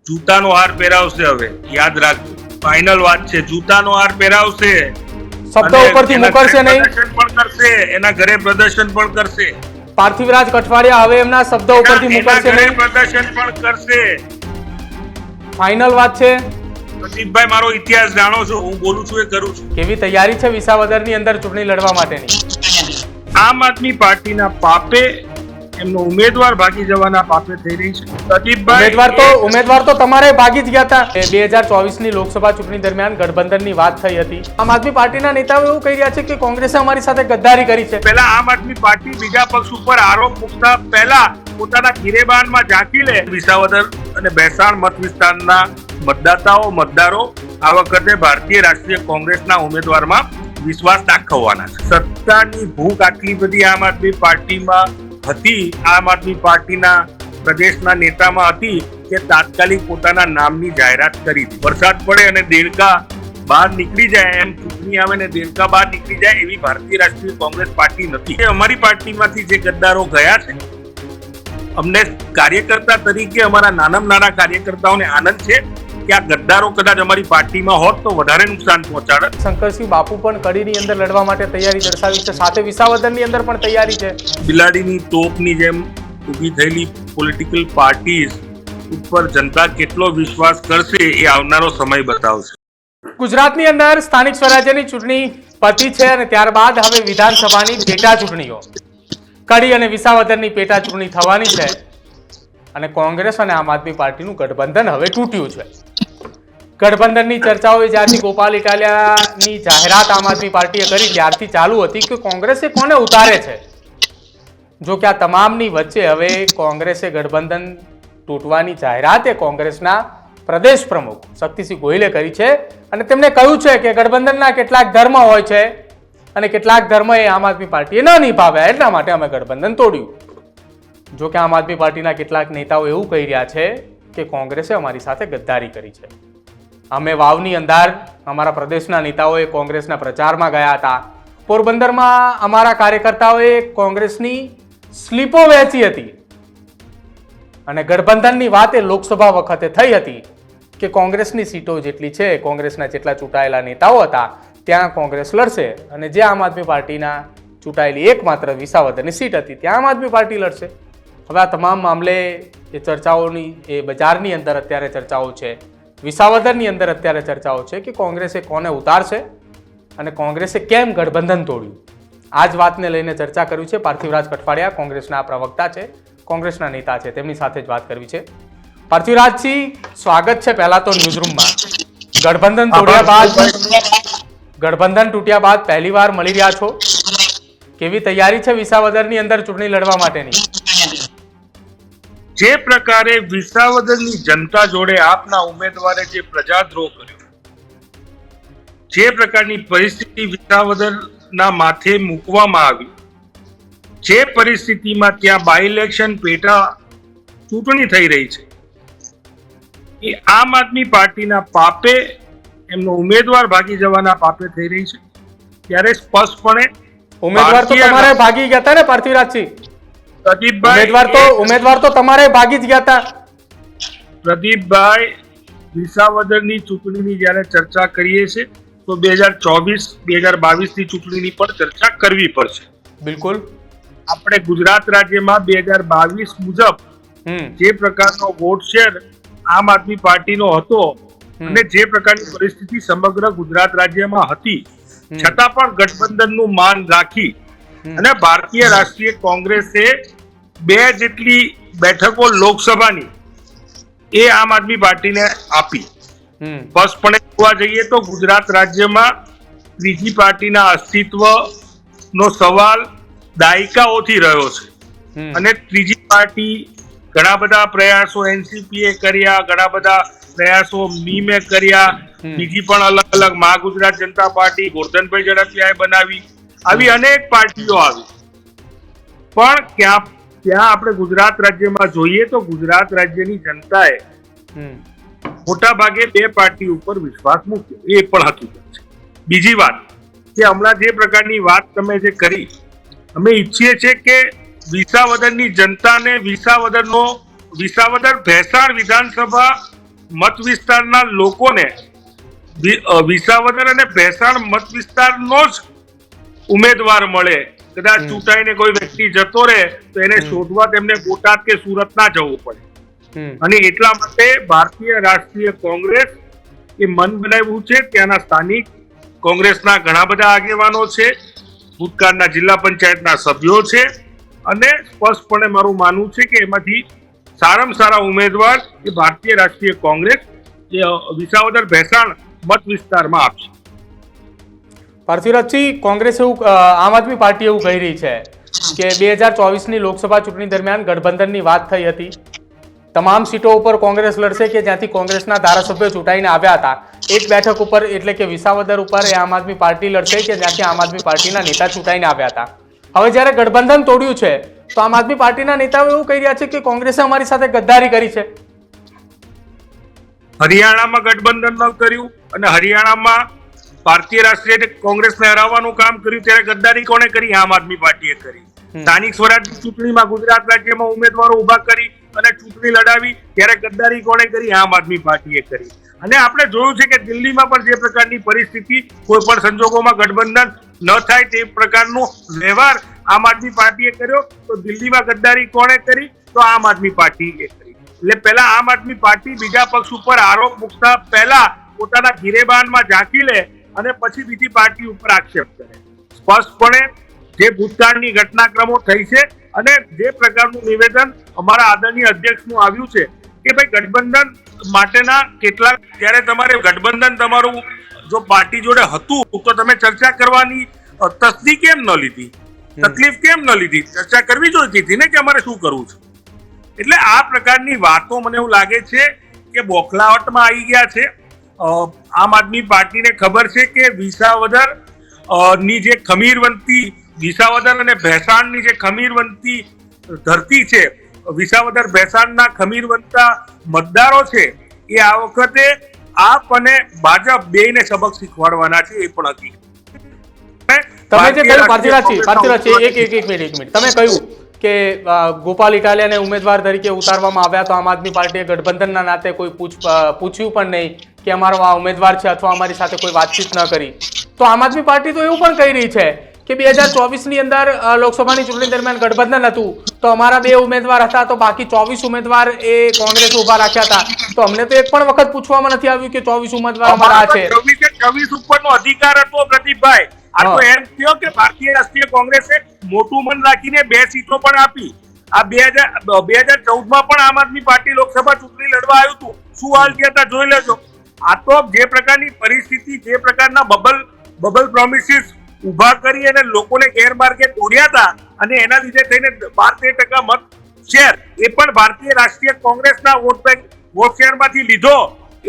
જૂતાનો હાર પહેરાવશે. હવે યાદ રાખજો, ફાઇનલ વાત છે, જૂતાનો હાર પહેરાવશે. શબ્દો ઉપરથી મુકરશે નહીં. પ્રદર્શન પણ કરશે, એના ઘરે પ્રદર્શન પણ કરશે. પાર્થિવરાજ કઠવાડિયા હવે એમના શબ્દો ઉપરથી મુકરશે નહીં. પ્રદર્શન પણ કરશે. ફાઇનલ વાત છે. પ્રદીપભાઈ, મારો ઇતિહાસ જાણો છો, હું બોલું છું એ કરું છું. કેવી તૈયારી છે વિસાવદરની અંદર ચૂંટણી લડવા માટેની? આમ આદમી પાર્ટીના પાપે એમનો ઉમેદવાર ભાગી જવાના પાપે થઈ રહી છે. પ્રદીપભાઈ, ઉમેદવાર તો તમારે ભાગી જ ગયા હતા. 2024 ની લોકસભા ચૂંટણી દરમિયાન ગઠબંધનની વાત થઈ હતી. આમ આદમી પાર્ટીના નેતાઓ એવું કહી રહ્યા છે કે કોંગ્રેસે અમારી સાથે ગદ્દારી કરી છે. પહેલા આમ આદમી પાર્ટી બીજા પક્ષ ઉપર આરોપ મૂકતા પહેલા પોતાના ગિરેબાનમાં ઝાંકી લે. વિસાવદર અને ભેસાણ મત વિસ્તારના મતદારો આ વખતે ભારતીય રાષ્ટ્રીય કોંગ્રેસના ઉમેદવારમાં વિશ્વાસ દાખવવાના છે. સત્તાની ભૂખ આટલી બધી આમ આદમી પાર્ટીમાં હતી, આમ આદમી પાર્ટીના પ્રદેશના નેતામાં હતી કે તાત્કાલિક પોતાના નામની જાહેરાત કરી. વરસાદ પડે અને દેડકા બહાર નીકળી જાય, એમ ચૂંટણી આવે ને દેડકા બહાર નીકળી જાય, એવી ભારતીય રાષ્ટ્રીય કોંગ્રેસ પાર્ટી નથી. અમારી પાર્ટીમાંથી જે ગદ્દારો ગયા છે, અમને કાર્યકર્તા તરીકે અમારા નાનામાં નાના કાર્યકર્તાઓને આનંદ છે કે આ ગદ્દારો કદાચ અમારી પાર્ટીમાં હોત તો વધારે નુકસાન પહોંચાડત. શંકરસિંહ બાપુ પણ કડીની અંદર લડવા માટે તૈયારી દર્શાવી છે, સાથે વિસાવદરની અંદર પણ તૈયારી છે. બિલાડીની તોપની જેમ ઊભી થયેલી પોલિટિકલ પાર્ટીઝ ઉપર જનતા કેટલો વિશ્વાસ કરશે એ આવનારો સમય બતાવશે. ગુજરાતની અંદર સ્થાનિક સ્વરાજ્યની ચૂંટણી પતી છે અને ત્યારબાદ હવે વિધાનસભાની પેટા ચૂંટણીઓ, કડી અને વિસાવદરની પેટા ચૂંટણી થવાની છે અને કોંગ્રેસ અને આમ આદમી પાર્ટીનું ગઠબંધન હવે તૂટ્યું છે. ગઠબંધનની ચર્ચાઓ જ્યારથી ગોપાલ ઇટાલિયાની જાહેરાત આમ આદમી પાર્ટીએ કરી ત્યારથી ચાલુ હતી કે કોંગ્રેસે કોને ઉતારે છે. જો કે આ તમામની વચ્ચે હવે કોંગ્રેસે ગઠબંધન તૂટવાની જાહેરાત એ કોંગ્રેસના પ્રદેશ પ્રમુખ શક્તિસિંહ ગોહિલે કરી છે અને તેમણે કહ્યું છે કે ગઠબંધનના કેટલાક ધર્મ હોય છે અને કેટલાક ધર્મ એ આમ આદમી પાર્ટીએ ન નિભાવ્યા, એટલા માટે અમે ગઠબંધન તોડ્યું. જો કે આમ આદમી પાર્ટીના કેટલાક નેતાઓ એવું કહી રહ્યા છે કે કોંગ્રેસે અમારી સાથે ગદ્દારી કરી છે. અમે વાવની અંદર અમારા પ્રદેશના નેતાઓએ કોંગ્રેસના પ્રચારમાં ગયા હતા. પોરબંદરમાં અમારા કાર્યકર્તાઓએ કોંગ્રેસની સ્લીપો વહેંચી હતી અને ગઠબંધનની વાત એ લોકસભા વખતે થઈ હતી કે કોંગ્રેસની સીટો જેટલી છે, કોંગ્રેસના જેટલા ચૂંટાયેલા નેતાઓ હતા ત્યાં કોંગ્રેસ લડશે અને જે આમ આદમી પાર્ટીના ચૂંટાયેલી એકમાત્ર વિસાવદરની સીટ હતી ત્યાં આમ આદમી પાર્ટી લડશે. હવે આ તમામ મામલે એ ચર્ચાઓની એ બજારની અંદર અત્યારે ચર્ચાઓ છે, વિસાવદરની અંદર અત્યારે ચર્ચાઓ છે કે કોંગ્રેસે કોને ઉતારશે અને કોંગ્રેસે કેમ ગઠબંધન તોડ્યું. આ જ વાતને લઈને ચર્ચા કરવી છે. પાર્થિવરાજ કઠવાડિયા કોંગ્રેસના પ્રવક્તા છે, કોંગ્રેસના નેતા છે, તેમની સાથે જ વાત કરવી છે. પાર્થિવરાજજી, સ્વાગત છે પહેલા તો ન્યૂઝરૂમમાં. ગઠબંધન તૂટ્યા બાદ પહેલી વાર મળી રહ્યા છો. કેવી તૈયારી છે વિસાવદરની અંદર ચૂંટણી લડવા માટેની? જે પ્રકારે વિસાવદરની જનતા જોડે આપના ઉમેદવારે જે પ્રજાદ્રોહ કર્યો, જે પ્રકારની પરિસ્થિતિ વિસાવદરના માથે મૂકવામાં આવી, જે પરિસ્થિતિમાં ત્યાં બાય ઇલેક્શન પેટા ચૂંટણી થઈ રહી છે, એ આમ આદમી પાર્ટીના પાપે એમનો ઉમેદવાર ભાગી જવાના પાપે થઈ રહી છે. ત્યારે સ્પષ્ટપણે ઉમેદવાર તો તમારે ભાગી ગયા હતા ને પાર્થિવરાજજી? ઉમેદવાર તો તમારે ભાગી જ ગયા હતા. પ્રદીપભાઈ, વિસાવદરની ચૂંટણીની જયારે ચર્ચા કરીએ છીએ તો 2024-2022 ની ચૂંટણીની પણ ચર્ચા કરવી પડશે. બિલકુલ. આપણે ગુજરાત રાજ્યમાં 2022 મુજબ જે પ્રકારનો વોટ શેર આમ આદમી પાર્ટીનો હતો અને જે પ્રકારની પરિસ્થિતિ સમગ્ર ગુજરાત રાજ્યમાં હતી, છતાં પણ ગઠબંધનનું માન રાખી અને ભારતીય રાષ્ટ્રીય કોંગ્રેસે 2 જેટલી બેઠકો લોકસભાની એ આમ આદમી પાર્ટીને આપી. સ્પષ્ટપણે જોવા જઈએ તો ગુજરાત રાજ્યમાં ત્રીજી પાર્ટીના અસ્તિત્વનો સવાલ દાયકાઓથી રહ્યો છે અને ત્રીજી પાર્ટી ઘણા બધા પ્રયાસો એનસીપીએ કર્યા, ઘણા બધા પ્રયાસો મીમે કર્યા, બીજી પણ અલગ અલગ મહા ગુજરાત જનતા પાર્ટી ગોરધનભાઈ ઝડપિયાએ બનાવી, આવી અનેક પાર્ટીઓ આવી. પણ ત્યાં આપણે ગુજરાત રાજ્યમાં જોઈએ તો ગુજરાત રાજ્યની જનતાએ મોટા ભાગે 2 પાર્ટી ઉપર વિશ્વાસ મૂક્યો, એ પણ હકીકત છે. બીજી વાત કે હમણાં જે પ્રકારની વાત તમે જે કરી, અમે ઈચ્છીએ છીએ કે વિસાવદરની જનતાને વિસાવદર ભેસાણ વિધાનસભા મત વિસ્તારના લોકોને વિસાવદર અને ભેસાણ મત વિસ્તારનો જ ઉમેદવાર મળે, કદાચ ચૂંટાઈને કોઈ વ્યક્તિ જતો રહે તો એને શોધવા તેમને બોટાદ કે સુરત ના જવું પડે. અને એટલા માટે ભારતીય રાષ્ટ્રીય કોંગ્રેસ એ મન બનાવ્યું છે. ત્યાંના સ્થાનિક કોંગ્રેસના ઘણા બધા આગેવાનો છે, ભૂતકાળના જિલ્લા પંચાયતના સભ્યો છે, અને સ્પષ્ટપણે મારું માનવું છે કે એમાંથી સારામાં સારા ઉમેદવાર એ ભારતીય રાષ્ટ્રીય કોંગ્રેસ જે વિસાવદર ભેસાણ મત વિસ્તારમાં આપશે. પાર્થિવરાજજી, કોંગ્રેસ આમ આદમી પાર્ટી એવું કહી રહી છે કે 2024ની લોકસભા ચૂંટણી દરમિયાન ગઠબંધનની વાત થઈ હતી. તમામ સીટો ઉપર કોંગ્રેસ લડશે કે જ્યાંથી કોંગ્રેસના ધારાસભ્યો ચૂંટાઈને આવ્યા હતા. એક બેઠક ઉપર એટલે કે વિસાવદર ઉપર એ આમ આદમી પાર્ટી લડશે કે જ્યાંથી આમ આદમી પાર્ટીના નેતા ચૂંટાઈને આવ્યા હતા. હવે જ્યારે ગઠબંધન તોડ્યું છે તો આમ આદમી પાર્ટીના નેતાઓ એવું કહી રહ્યા છે કે કોંગ્રેસે અમારી સાથે ગદ્દારી કરી છે. હરિયાણામાં ગઠબંધન ન કર્યું અને હરિયાણામાં ભારતીય રાષ્ટ્રીય કોંગ્રેસને હરાવવાનું કામ કર્યું, ત્યારે ગદ્દારી કોણે કરી? આમ આદમી પાર્ટીએ કરી. સ્થાનિક સ્વરાજની ચૂંટણીમાં ગુજરાત રાજ્યમાં ઉમેદવારો ઉભા કરી અને ચૂંટણી લડાવી, ત્યારે ગદ્દારી કોણે કરી? આમ આદમી પાર્ટીએ કરી. અને આપણે જોયું છે કે દિલ્હીમાં પણ જે પ્રકારની પરિસ્થિતિ, કોઈ પણ સંજોગોમાં ગઠબંધન ન થાય તે પ્રકારનો વ્યવહાર આમ આદમી પાર્ટીએ કર્યો, તો દિલ્હીમાં ગદ્દારી કોણે કરી? તો આમ આદમી પાર્ટીએ કરી. એટલે પહેલા આમ આદમી પાર્ટી બીજા પક્ષ ઉપર આરોપ મૂકતા પહેલા પોતાના ગિરેબાનમાં ઝાંકી લે અને પછી બીજી પાર્ટી ઉપર આક્ષેપ કરે. સ્પષ્ટપણે જે ભૂતકાળની ઘટનાક્રમો થઈ છે અને જે પ્રકારનું નિવેદન અમારા આદરણીય અધ્યક્ષનું આવ્યું છે કે ભાઈ ગઠબંધન માટેના કેટલાક, ત્યારે તમારે ગઠબંધન તમારું જો પાર્ટી જોડે હતું તો તમે ચર્ચા કરવાની તસ્દી કેમ ન લીધી, તકલીફ કેમ ન લીધી? ચર્ચા કરવી જોઈતી હતી ને કે અમારે શું કરવું છે. એટલે આ પ્રકારની વાતો મને એવું લાગે છે કે બોખલાવટમાં આવી ગયા છે. આમ આદમી પાર્ટીને ખબર છે કે વિસાવદર ની જે ખમીરવંતી, વિસાવદર અને ભેસાણની જે ખમીરવંતી ધરતી છે, વિસાવદર ભેસાણના ખમીરવંતા મતદારો છે, એ આ વખતે આપ અને ભાજપ બેયને સબક શીખવાડવાના છે. એ પણ હકીકત. તમે જે કહ્યું પાર્થિવરાજજી, એક મિનિટ, તમે કહ્યું કે ગોપાલ ઇટાલિયાને ઉમેદવાર તરીકે ઉતારવામાં આવ્યા તો આમ આદમી પાર્ટીએ ગઠબંધનના નાતે કોઈ પૂછ્યું પણ નહીં કે અમારો આ ઉમેદવાર છે અથવા અમારી સાથે કોઈ વાતચીત ન કરી. તો આમ આદમી પાર્ટી તો એવું પણ કહી રહી છે કે 2024ની અંદર લોકસભાની ચૂંટણી દરમિયાન ગઠબંધન હતું તો અમારા 2 ઉમેદવાર હતા, તો બાકી 24 ઉમેદવાર એ કોંગ્રેસ ઉભા રાખ્યા હતા. તો અમને તો એક પણ વખત પૂછવામાં નથી આવ્યું કે 24 ઉમેદવાર અમારા છે. 24 ઉપરનો અધિકાર હતો પ્રદીપભાઈ. આ તો એમ થયો કે ભારતીય રાષ્ટ્રીય કોંગ્રેસે મોટું મન રાખીને 2 સીટો પણ આપી. આ 2014માં પણ આમ આદમી પાર્ટી લોકસભા ચૂંટણી લડવા આવ્યું હતું. શું હાલ થયા હતા જોઈ લેજો. આ તો જે પ્રકારની પરિસ્થિતિ, જે પ્રકારના બબલ પ્રોમિસીસ ઉભા કરી અને લોકોને ગેરમાર્ગે દોર્યા હતા, અને એના લીધે થઈને 12-13% મત શેર એ પણ ભારતીય રાષ્ટ્રીય કોંગ્રેસના વોટ શેરમાંથી લીધો.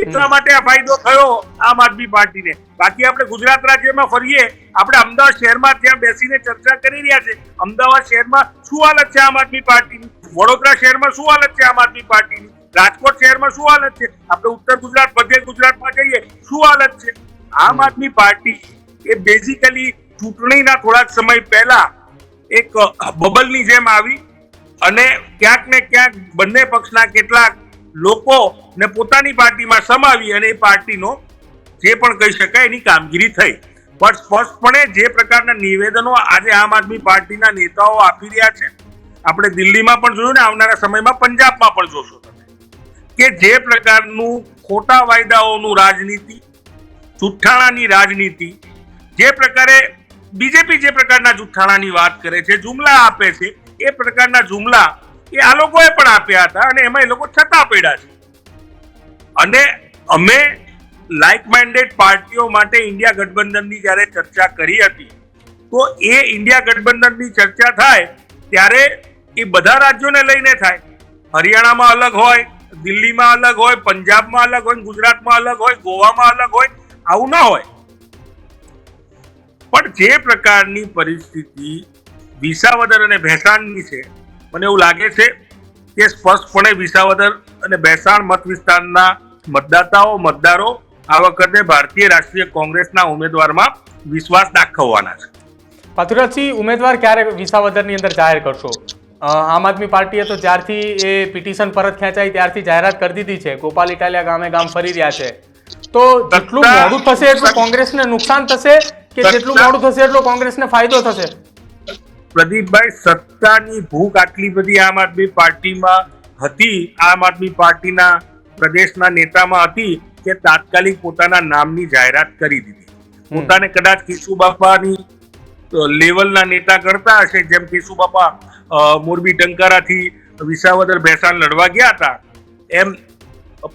એટલા માટે આ ફાયદો થયો આમ આદમી પાર્ટીને. બાકી આપણે ગુજરાત રાજ્યમાં ફરીએ, આપણે અમદાવાદ શહેરમાં ત્યાં બેસીને ચર્ચા કરી રહ્યા છે. અમદાવાદ શહેરમાં શું હાલત છે આમ આદમી પાર્ટીની? વડોદરા શહેરમાં શું હાલત છે આમ આદમી પાર્ટીની? રાજકોટ શહેરમાં શું હાલત છે? આપણે ઉત્તર ગુજરાત, મધ્ય ગુજરાતમાં જઈએ, શું હાલત છે? આમ આદમી પાર્ટી એ બેઝિકલી ચૂંટણીના થોડાક સમય પહેલા એક બબલની જેમ આવી અને ક્યાંક ને ક્યાંક બંને પક્ષના કેટલાક લોકો ને પોતાની પાર્ટીમાં સમાવી અને એ પાર્ટીનો જે પણ કહી શકાય એની કામગીરી થઈ. પણ સ્પષ્ટપણે જે પ્રકારના નિવેદનો આજે આમ આદમી પાર્ટીના નેતાઓ આપી રહ્યા છે, આપણે દિલ્હીમાં પણ જોયું ને આવનારા સમયમાં પંજાબમાં પણ જોશો તમે કે જે પ્રકારનું ખોટા વાયદાઓનું રાજનીતિ, જુઠ્ઠાણાની રાજનીતિ, જે પ્રકારે બીજેપી જે પ્રકારના જુઠ્ઠાણાની વાત કરે છે, જુમલા આપે છે, એ પ્રકારના જુમલા એ આ લોકોએ પણ આપ્યા હતા અને એમાં એ લોકો છતાં પડ્યા છે. અને અમે લાઇક માઇન્ડેડ પાર્ટીઓ માટે ઇન્ડિયા ગઠબંધનની જ્યારે ચર્ચા કરી હતી, તો એ ઇન્ડિયા ગઠબંધનની ચર્ચા થાય ત્યારે એ બધા રાજ્યોને લઈને થાય. હરિયાણામાં અલગ હોય, દિલ્હીમાં અલગ હોય, પંજાબમાં અલગ હોય, ગુજરાતમાં અલગ હોય, ગોવામાં અલગ હોય, આવું ના હોય. પણ જે પ્રકારની પરિસ્થિતિ વિસાવદર અને ભેસાણની છે, મને એવું લાગે છે કે સ્પષ્ટપણે વિસાવદર અને ભેસાણ મત વિસ્તારના મતદારો આ વખતે ભારતીય રાષ્ટ્રીય કોંગ્રેસના ઉમેદવારમાં વિશ્વાસ દાખવવાના છે. પાર્થિવરાજજી, ઉમેદવાર ક્યારે વિસાવદરની અંદર જાહેર કરશો? આમ આદમી પાર્ટીએ તો જ્યારથી એ પિટિશન પરત ખેંચાઈ ત્યારથી જાહેરાત કરી દીધી છે, ગોપાલ ઇટાલિયા ગામે ગામ ફરી રહ્યા છે. તો જેટલું મોડું થશે એટલું કોંગ્રેસને નુકસાન થશે કે જેટલું મોડું થશે એટલો કોંગ્રેસને ફાયદો થશે? પ્રદીપભાઈ, સત્તાની ભૂખ આટલી બધી આમ આદમી પાર્ટીમાં હતી, આમ આદમી પાર્ટીના પ્રદેશના નેતામાં હતી કે તાત્કાલિક પોતાના નામની જાહેરાત કરી દીધી. પોતાને કદાચ કેશુબાપાની લેવલના નેતા કરતા હશે, જેમ કેશુબાપા મોરબી ટંકારાથી વિસાવદર ભેસાણ લડવા ગયા હતા, એમ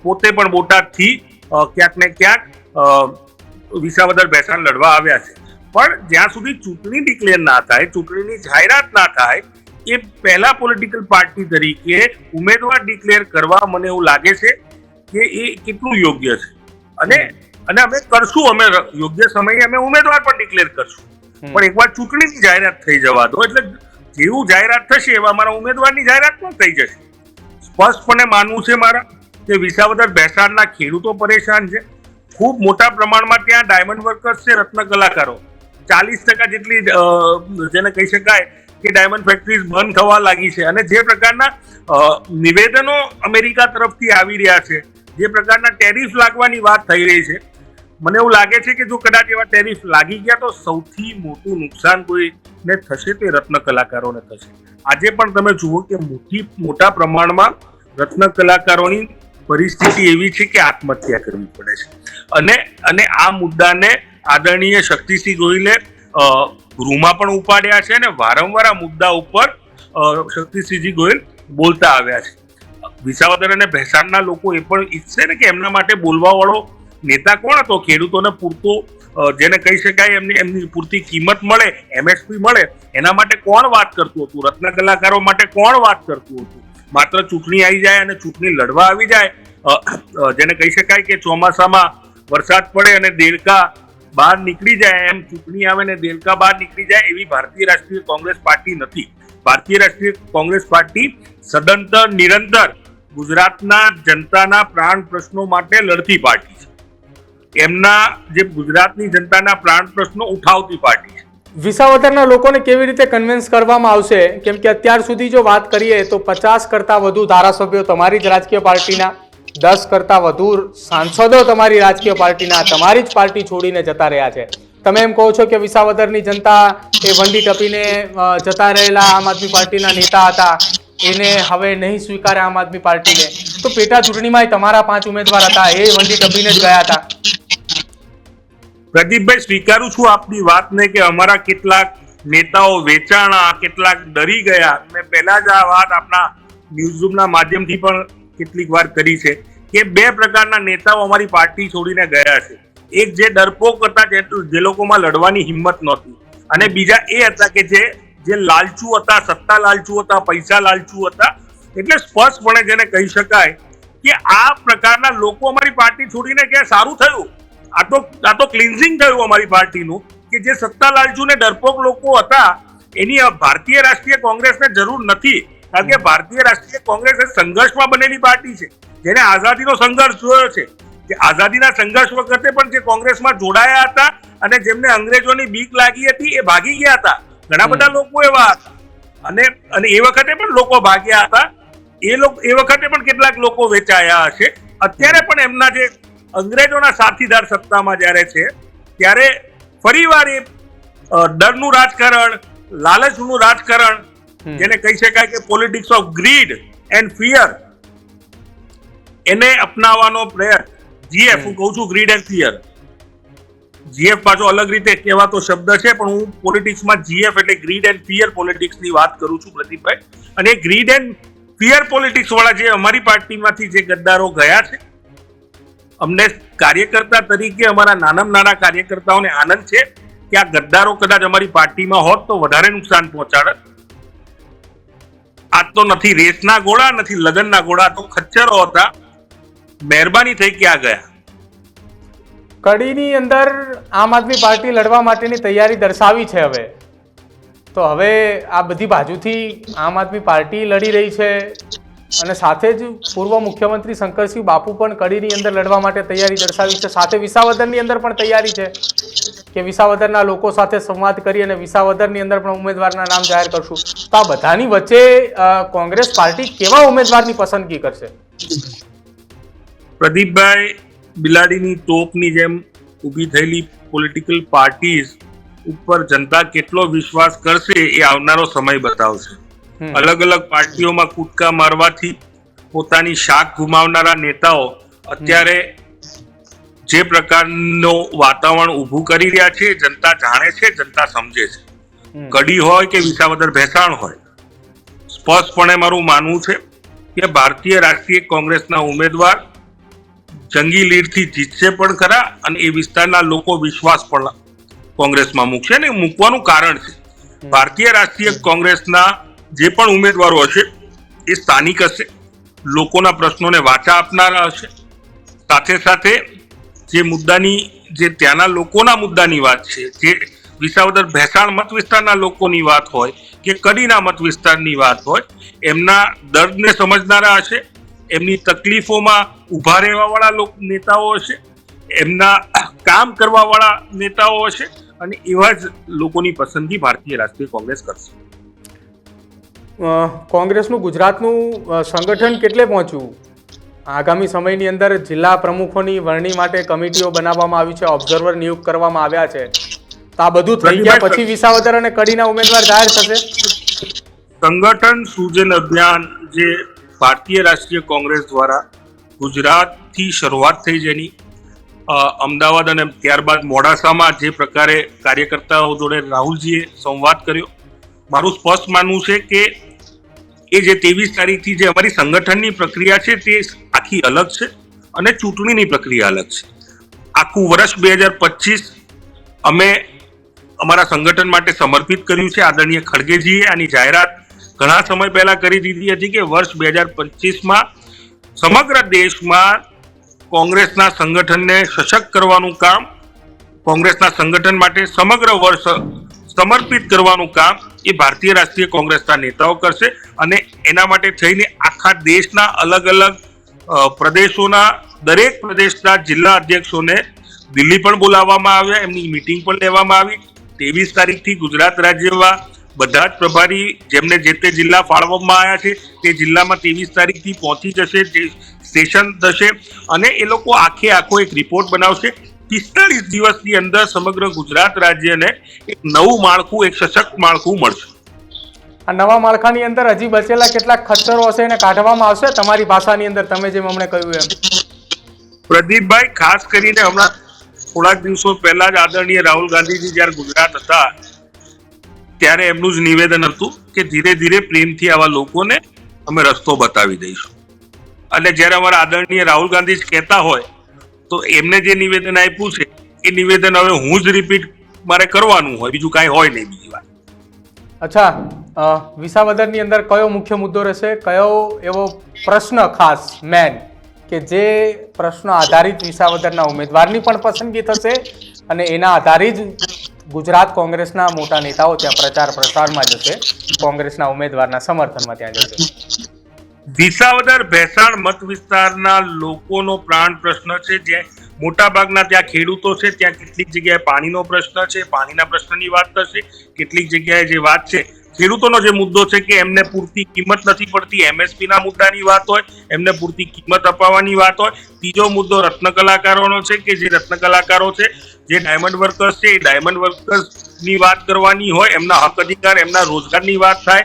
પોતે પણ બોટાદથી ક્યાંક ને ક્યાંક વિસાવદર ભેસાણ લડવા આવ્યા છે. પણ જ્યાં સુધી ચૂંટણી ડિક્લેર ના થાય, ચૂંટણીની જાહેરાત ના થાય, એ પહેલા પોલિટિકલ પાર્ટી તરીકે ઉમેદવાર ડિક્લેર કરવા મને એવું લાગે છે કે એ કેટલું યોગ્ય છે. અને અમે કરશું, અમે યોગ્ય સમયે અમે ઉમેદવાર પણ ડિક્લેર કરશું. પણ એકવાર ચૂંટણીની જાહેરાત થઈ જવા દો, એટલે જેવું જાહેરાત થશે એવા અમારા ઉમેદવારની જાહેરાત પણ થઈ જશે. સ્પષ્ટપણે માનવું છે મારા કે વિસાવદર ભેસાણના ખેડૂતો પરેશાન છે. ખૂબ મોટા પ્રમાણમાં ત્યાં ડાયમંડ વર્કર્સ છે, રત્ન કલાકારો. 40% જેટલી જેને કહી શકાય કે ડાયમંડ ફેક્ટરીઝ બંધ થવા લાગી છે. અને જે પ્રકારના નિવેદનો અમેરિકા તરફથી આવી રહ્યા છે, જે પ્રકારના ટેરિફ લાગવાની વાત થઈ રહી છે, મને એવું લાગે છે કે જો કદાચ એવા ટેરિફ લાગી ગયા તો સૌથી મોટું નુકસાન કોઈને થશે તે રત્ન કલાકારોને થશે. આજે પણ તમે જુઓ કે મોટા પ્રમાણમાં રત્ન કલાકારોની પરિસ્થિતિ એવી છે કે આત્મહત્યા કરવી પડે છે. અને આ મુદ્દાને આદરણીય શક્તિસિંહ ગોહિલે ગૃહમાં પણ ઉપાડ્યા છે અને વારંવાર આ મુદ્દા ઉપર શક્તિસિંહજી ગોહિલ બોલતા આવ્યા છે. વિસાવદર અને ભેસાણના લોકો એ પણ ઈચ્છે ને કે એમના માટે બોલવા વાળો નેતા કોણ હતો, ખેડૂતોને પૂરતો જેને કહી શકાય એમની પૂરતી કિંમત મળે, MSP મળે, એના માટે કોણ વાત કરતું હતું? રત્ન કલાકારો માટે કોણ વાત કરતું હતું? માત્ર ચૂંટણી આવી જાય અને ચૂંટણી લડવા આવી જાય, જેને કહી શકાય કે ચોમાસામાં વરસાદ પડે અને દેડકા બહાર નીકળી જાય, એમ ચૂંટણી આવે ને દેડકા બહાર નીકળી જાય, એવી ભારતીય રાષ્ટ્રીય કોંગ્રેસ પાર્ટી નથી. ભારતીય રાષ્ટ્રીય કોંગ્રેસ પાર્ટી સદંતર નિરંતર ગુજરાતના જનતાના પ્રાણ પ્રશ્નો માટે લડતી પાર્ટી છે. એમના જે ગુજરાતની જનતાના પ્રાણ પ્રશ્નો ઉઠાવતી પાર્ટી છે. વિસાવદરના લોકોને કેવી રીતે કન્વિન્સ કરવામાં આવશે? કેમ કે અત્યાર સુધી જો વાત કરીએ તો 50 કરતાં વધુ ધારાસભ્યો તમારી જ રાજકીય પાર્ટીના, 10 કરતાં વધુ સાંસદો તમારી રાજકીય પાર્ટીના તમારી જ પાર્ટી છોડીને જતા રહ્યા છે. તમે એમ કહો છો કે વિસાવદરની જનતા એ વંડી ટપીને જતા રહેલા આમ આદમી પાર્ટીના નેતા હતા, એને હવે નહીં સ્વીકારે આમ આદમી પાર્ટીને. તો પેટા ચૂંટણીમાં તમારા 5 ઉમેદવાર હતા, એ વંડી ટપીને જ ગયા હતા. પ્રદીપભાઈ, સ્વીકારું છું આપની વાતને કે અમારા કેટલાક નેતાઓ વેચાણા, કેટલાક ડરી ગયા. મેં પહેલા જ આ વાત આપના ન્યૂઝરૂમના માધ્યમથી પણ કેટલીક વાર કરી છે કે 2 પ્રકારના નેતાઓ અમારી પાર્ટી છોડીને ગયા છે. એક જે ડરપોક હતા, જે લોકોમાં લડવાની હિંમત નહોતી, અને બીજા એ હતા કે જે લાલચુ હતા, સત્તા લાલચુ હતા, પૈસા લાલચુ હતા. એટલે સ્પષ્ટપણે જેને કહી શકાય કે આ પ્રકારના લોકો અમારી પાર્ટી છોડીને ગયા. સારું થયું, આ તો ક્લિન્ઝિંગ થયું અમારી પાર્ટીનું કે જે સત્તા લાલચુ ને ડરપોક લોકો હતા એની ભારતીય રાષ્ટ્રીય કોંગ્રેસને જરૂર નથી. કારણ કે ભારતીય રાષ્ટ્રીય કોંગ્રેસ એ સંઘર્ષમાં બનેલી પાર્ટી છે, જેને આઝાદીનો સંઘર્ષ જોયો છે. કે આઝાદીના સંઘર્ષ વખતે પણ જે કોંગ્રેસમાં જોડાયા હતા અને જેમને અંગ્રેજોની બીક લાગી હતી એ ભાગી ગયા હતા. ઘણા બધા લોકો એવા હતા અને એ વખતે પણ લોકો ભાગ્યા હતા. એ વખતે પણ કેટલાક લોકો વેચાયા હશે. અત્યારે પણ એમના જે અંગ્રેજોના સાથીદાર સત્તામાં જ્યારે છે ત્યારે ફરીવાર એ ડરનું રાજકારણ, લાલચનું રાજકારણ, જેને કહી શકાય કે politics of grid and fear, એને અપનાવવાનો પ્રયત્ન. GF, હું કહું છું ગ્રીડ એન્ડ ફિયર. GF પાછો અલગ રીતે કહેવાતો શબ્દ છે, પણ હું પોલિટિક્સમાં GF એટલે ગ્રીડ એન્ડ ફિયર પોલિટિક્સની વાત કરું છું પ્રદીપભાઈ. અને ગ્રીડ એન્ડ ફિયર પોલિટિક્સ વાળા જે અમારી પાર્ટીમાંથી જે ગદ્દારો ગયા છે, અમને કાર્યકર્તા તરીકે અમારા નાના કાર્યકર્તાઓને આનંદ છે કે આ ગદ્દારો કદાચ અમારી પાર્ટીમાં હોત તો વધારે નુકસાન પહોંચાડત. આ તો નથી રેસના ઘોડા, નથી લગનના ઘોડા, તો ખચ્ચરો હતા. મહેરબાની થઈ ક્યાં ગયા. કડીની અંદર આમ આદમી પાર્ટી લડવા માટેની તૈયારી દર્શાવી છે. હવે તો હવે આ બધી બાજુથી આમ આદમી પાર્ટી લડી રહી છે, અને સાથે જ પૂર્વ મુખ્યમંત્રી શંકરસિંહ બાપુ પણ કડીની અંદર લડવા માટે તૈયારી દર્શાવી છે. સાથે વિસાવદરની અંદર પણ તૈયારી છે કે વિસાવદરના લોકો સાથે સંવાદ કરી અને વિસાવદરની અંદર પણ ઉમેદવારના નામ જાહેર કરશું. તો આ બધાની વચ્ચે કોંગ્રેસ પાર્ટી કેવા ઉમેદવારની પસંદગી કરશે? પ્રદીપભાઈ, બિલાડીની તોપની જેમ ઊભી થયેલી પોલિટિકલ પાર્ટીઝ ઉપર જનતા કેટલો વિશ્વાસ કરશે એ આવનારો સમય બતાવશે. અલગ અલગ પાર્ટીઓમાં કૂદકા મારવાથી પોતાની શાખ ગુમાવનારા નેતાઓ અત્યારે જે પ્રકારનું વાતાવરણ ઊભું કરી રહ્યા છે જનતા જાણે છે, જનતા સમજે છે. કડી હોય કે વિસાવદર ભેસાણ હોય, સ્પષ્ટપણે મારું માનવું છે કે ભારતીય રાષ્ટ્રીય કોંગ્રેસના ઉમેદવાર જંગી લીડથી જીતશે પણ ખરા અને એ વિસ્તારના લોકો વિશ્વાસ પણ કોંગ્રેસમાં મૂકશે ને મૂકવાનું કારણ છે ભારતીય રાષ્ટ્રીય કોંગ્રેસના જે પણ ઉમેદવારો હશે એ સ્થાનિક હશે, લોકોના પ્રશ્નોને વાચા આપનારા હશે. સાથે સાથે જે મુદ્દાની જે ત્યાંના લોકોના મુદ્દાની વાત છે, જે વિસાવદર ભેસાણ મત વિસ્તારના લોકોની વાત હોય કે કડીના મત વિસ્તારની વાત હોય, એમના દર્દને સમજનારા હશે, એમની તકલીફોમાં ઊભા રહેવા વાળા નેતાઓ હશે, એમના કામ કરવા વાળા નેતાઓ હશે અને એવા જ લોકોની પસંદગી ભારતીય રાષ્ટ્રીય કોંગ્રેસ કરશે. કોંગ્રેસનું ગુજરાતનું સંગઠન કેટલે પહોંચ્યું? આગામી સમયની અંદર જિલ્લા પ્રમુખોની વરણી માટે કમિટીઓ બનાવવામાં આવી છે, ઓબ્ઝર્વર નિયુક્ત કરવામાં આવ્યા છે. તો આ બધું થઈ ગયા પછી વિસાવદર અને કડીના ઉમેદવાર જાહેર થશે. સંગઠન સૃજન અભિયાન જે ભારતીય રાષ્ટ્રીય કોંગ્રેસ દ્વારા ગુજરાતથી શરૂઆત થઈ, જેની અમદાવાદ અને ત્યારબાદ મોડાસામાં જે પ્રકારે કાર્યકર્તાઓ જોડે રાહુલજીએ સંવાદ કર્યો, મારું સ્પષ્ટ માનવું છે કે એ જે 23 તારીખથી જે અમારી સંગઠનની પ્રક્રિયા છે તે આખી અલગ છે અને ચૂંટણીની પ્રક્રિયા અલગ છે. આખું વર્ષ 2025 અમે અમારા સંગઠન માટે સમર્પિત કર્યું છે. આદરણીય ખડગેજીએ આની જાહેરાત ઘણા સમય પહેલા કરી દીધી હતી કે વર્ષ 2025માં સમગ્ર દેશમાં કોંગ્રેસના સંગઠનને સશક્ત કરવાનું કામ, કોંગ્રેસના સંગઠન માટે સમગ્ર વર્ષ સમર્પિત કરવાનું કામ એ ભારતીય રાષ્ટ્રીય કોંગ્રેસના નેતાઓ કરશે. અને એના માટે થઈને આખા દેશના અલગ અલગ પ્રદેશોના દરેક પ્રદેશના જિલ્લા અધ્યક્ષોને દિલ્હી પણ બોલાવવામાં આવ્યા, એમની મિટિંગ પણ લેવામાં આવી. 23 તારીખથી ગુજરાત રાજ્યમાં બધા જ પ્રભારી જેમને જે તે જિલ્લા ફાળવવામાં આવ્યા છે તે જિલ્લામાં 23 તારીખથી પહોંચી જશે, જે સ્ટેશન થશે અને એ લોકો આખો એક રિપોર્ટ બનાવશે. 45 દિવસની અંદર સમગ્ર ગુજરાત રાજ્યને એક નવું માળખું, એક સશક્ત માળખું મળશે. આ નવા માળખાની અંદર હજી બચેલા કેટલાક ખચ્ચરો હશે એને કાઢવામાં આવશે તમારી ભાષાની અંદર, તમે જેમ હમણાં કહ્યું એમ? પ્રદીપભાઈ, ખાસ કરીને હમણાં થોડાક દિવસો પહેલા જ આદરણીય રાહુલ ગાંધીજી જ્યારે ગુજરાત હતા ત્યારે એમનું જ નિવેદન હતું કે ધીરે ધીરે પ્રેમથી આવા લોકોને અમે રસ્તો બતાવી દઈશું. અને જ્યારે અમારા આદરણીય રાહુલ ગાંધી જ કહેતા હોય તો એમને જે નિવેદન આપ્યું છે એ નિવેદન હવે હું જ રિપીટ મારે કરવાનું હોય, બીજું કાંઈ હોય નહીં. બીજી વાત, અચ્છા, વિસાવદરની અંદર કયો મુખ્ય મુદ્દો રહેશે, કયો એવો પ્રશ્ન ખાસ મેન કે જે પ્રશ્ન આધારિત વિસાવદરના ઉમેદવારની પણ પસંદગી થશે અને એના આધારિત ગુજરાત કોંગ્રેસના મોટા નેતાઓ ત્યાં પ્રચાર પ્રસારમાં જશે, કોંગ્રેસના ઉમેદવારના સમર્થનમાં ત્યાં જશે? વિસાવદર ભેસાણ મત વિસ્તારના લોકોનો પ્રાણ પ્રશ્ન છે. જે મોટા ભાગના ત્યાં ખેડૂતો છે, ત્યાં કેટલીક જગ્યાએ પાણીનો પ્રશ્ન છે, પાણીના પ્રશ્નની વાત થશે. કેટલીક જગ્યાએ જે વાત છે ખેડૂતોનો જે મુદ્દો છે કે એમને પૂરતી કિંમત નથી પડતી, MSP ના મુદ્દાની વાત હોય, એમને પૂરતી કિંમત અપાવવાની વાત હોય. ત્રીજો મુદ્દો રત્ન કલાકારોનો છે કે જે રત્ન કલાકારો છે, જે ડાયમંડ વર્કર્સ છે, એ ડાયમંડ વર્કર્સની વાત કરવાની હોય, એમના હક અધિકાર, એમના રોજગારની વાત થાય.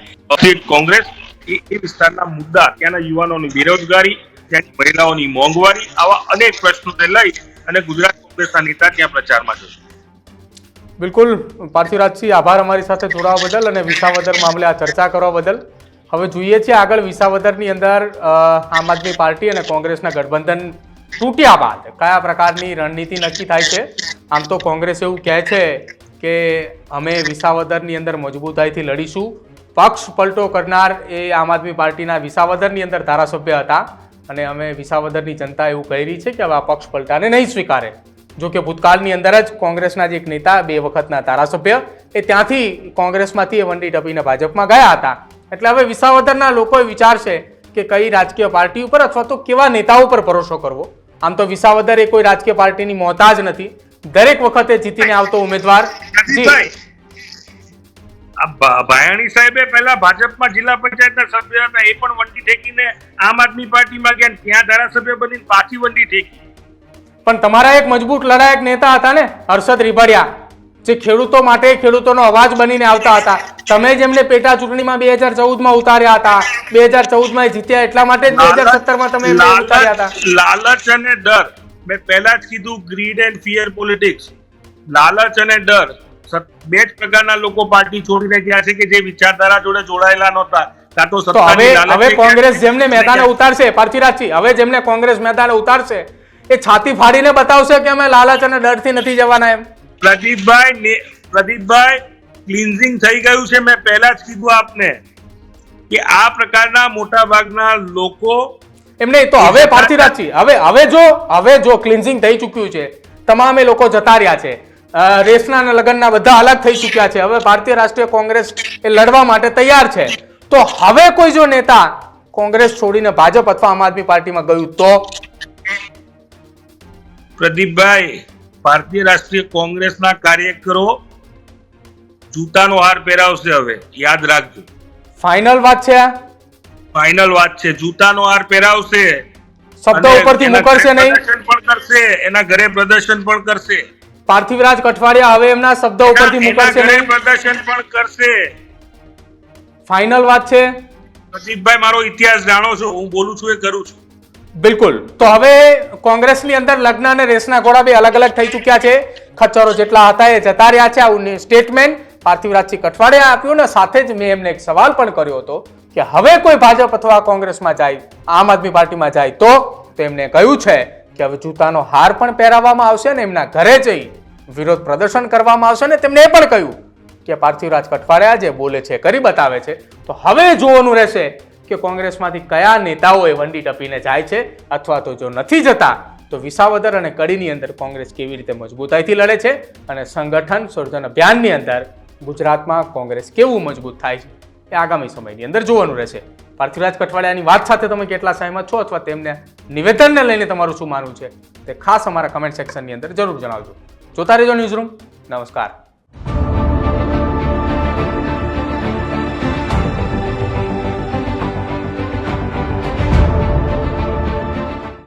કોંગ્રેસ એ વિસ્તારના મુદ્દા, ત્યાંના યુવાનોની બેરોજગારી, ત્યાંની મહિલાઓની મોંઘવારી, આવા અનેક પ્રશ્નોને લઈ અને ગુજરાત કોંગ્રેસના નેતા ત્યાં પ્રચારમાં જશે. બિલકુલ પાર્થિવરાજસિંહ, આભાર અમારી સાથે જોડાવા બદલ અને વિસાવદર મામલે આ ચર્ચા કરવા બદલ. હવે જોઈએ છીએ આગળ વિસાવદરની અંદર આમ આદમી પાર્ટી અને કોંગ્રેસના ગઠબંધન તૂટ્યા બાદ કયા પ્રકારની રણનીતિ નક્કી થાય છે. આમ તો કોંગ્રેસ એવું કહે છે કે અમે વિસાવદરની અંદર મજબૂતાઈથી લડીશું. પક્ષ પલટો કરનાર એ આમ આદમી પાર્ટીના વિસાવદરની અંદર ધારાસભ્ય હતા અને અમે વિસાવદરની જનતા એવું કહી રહી છે કે હવે આ પક્ષ પલટાને નહીં સ્વીકારે. જો કે ભૂતકાળની અંદર જ કોંગ્રેસના જે એક નેતા, 2 વખતના ધારાસભ્ય, એ ત્યાંથી કોંગ્રેસમાંથી એ વંડી ટપીને ભાજપમાં ગયા હતા. એટલે હવે વિસાવદરના લોકો વિચારશે કે કઈ રાજકીય પાર્ટી ઉપર અથવા તો કેવા નેતાઓ પર ભરોસો કરવો. આમ તો વિસાવદર એ કોઈ રાજકીય પાર્ટીની મોહતાજ નથી. દરેક વખતે જીતીને આવતો ઉમેદવાર. પ્રદીપભાઈ, આ ભાયાણી સાહેબે પહેલા ભાજપમાં જિલ્લા પંચાયતના સભ્ય હતા, એ પણ વંડી ઠેકીને આમ આદમી પાર્ટીમાં ગયા, ત્યાં ધારાસભ્ય બનીને પાછી વંડી ઠેકી. પણ તમારા એક મજબૂત લડાયક નેતા હતા ને, હર્ષદ રીભડિયા, જે ખેડૂતો માટે ખેડૂતોનો અવાજ બનીને આવતા હતા. તમે જેમને પેટા ચૂંટણીમાં 2014માં ઉતાર્યા હતા, 2014માં જીત્યા એટલા માટે જ 2017માં તમે એમને ઉતાર્યા હતા. લાલચ અને ડર, મેં પહેલા જ કીધું, ગ્રીડ એન્ડ ફિયર પોલિટિક્સ. લાલચ અને ડર, બે જ પ્રકારના લોકો પાર્ટી છોડીને ગયા છે કે જે વિચારધારા જોડે જોડાયેલા નહોતા. કાં તો હવે કોંગ્રેસ જેમને મેદાને ઉતારશે, પાર્થિવરાજજી, હવે જેમને કોંગ્રેસ મેદાને ઉતારશે એ છાતી ફાડીને બતાવશે કે અમે લાલચ અને ડરથી નથી જવાના એમ. પ્રદીપભાઈ, ક્લિન્ઝિંગ થઈ ગયું છે. મેં પહેલા જ કીધું આપને કે આ પ્રકારના મોટા ભાગના લોકો એમને તો હવે પાર્થિવરાજજી, હવે જો ક્લિન્ઝિંગ થઈ ચૂક્યું છે, તમામે લોકો જતા રહ્યા છે, રેસના અને લગ્નના બધા અલગ થઈ ચૂક્યા છે, હવે ભારતીય રાષ્ટ્રીય કોંગ્રેસ એ લડવા માટે તૈયાર છે. તો હવે કોઈ જો નેતા કોંગ્રેસ છોડીને ભાજપ અથવા આમ આદમી પાર્ટીમાં ગયું તો? પ્રદીપભાઈ, ભારતીય રાષ્ટ્રીય કોંગ્રેસના કાર્યકરો જૂતાનો હાર પહેરાવશે. હવે યાદ રાખજો, ફાઇનલ વાત છે, ફાઇનલ વાત છે. જૂતાનો હાર પહેરાવશે, શબ્દ ઉપરથી મુકરશે નહીં, પ્રદર્શન પણ કરશે, એના ઘરે પ્રદર્શન પણ કરશે. પાર્થિવરાજ કઠવાડિયા હવે એમના શબ્દ ઉપરથી મુકરશે નહીં, પ્રદર્શન પણ કરશે. ફાઇનલ વાત છે. પ્રદીપભાઈ, મારો ઇતિહાસ જાણો છો, હું બોલું છું એ કરું છું. બિલકુલ. તો હવે કોંગ્રેસની અંદર લગ્ન અને રેસના ઘોડા બે અલગ અલગ થઈ ચૂક્યા છે. ખચ્ચરો જેટલા હતા એ જતા રહ્યા છે. આવું સ્ટેટમેન્ટ પાર્થિવરાજસિંહ કઠવાડિયા આપ્યું ને સાથે જ મેં એમને એક સવાલ પણ કર્યો હતો કે હવે કોઈ ભાજપ અથવા કોંગ્રેસમાં જાય, આમ આદમી પાર્ટીમાં જાય તો એમને કહ્યું છે કે હવે જૂતાનો હાર પણ પહેરાવવામાં આવશે ને એમના ઘરે જઈ વિરોધ પ્રદર્શન કરવામાં આવશે ને તેમને એ પણ કહ્યું કે પાર્થિવરાજ કઠવાડિયા જે બોલે છે કરી બતાવે છે. તો હવે જોવાનું રહેશે કે કોંગ્રેસમાંથી કયા નેતાઓ એ વંડી ટપીને જાય છે, અથવા તો જો નથી જતા તો વિસાવદર અને કડીની અંદર કોંગ્રેસ કેવી રીતે મજબૂતાઈથી લડે છે અને સંગઠન સર્જન અભિયાનની અંદર ગુજરાતમાં કોંગ્રેસ કેવું મજબૂત થાય છે એ આગામી સમયની અંદર જોવાનું રહેશે. પાર્થિવરાજ કઠવાડિયાની વાત સાથે તમે કેટલા સહમત છો અથવા તેમને નિવેદનને લઈને તમારું શું માનવું છે તે ખાસ અમારા કમેન્ટ સેક્શનની અંદર જરૂર જણાવજો. જોતા રહેજો ન્યૂઝરૂમ. નમસ્કાર.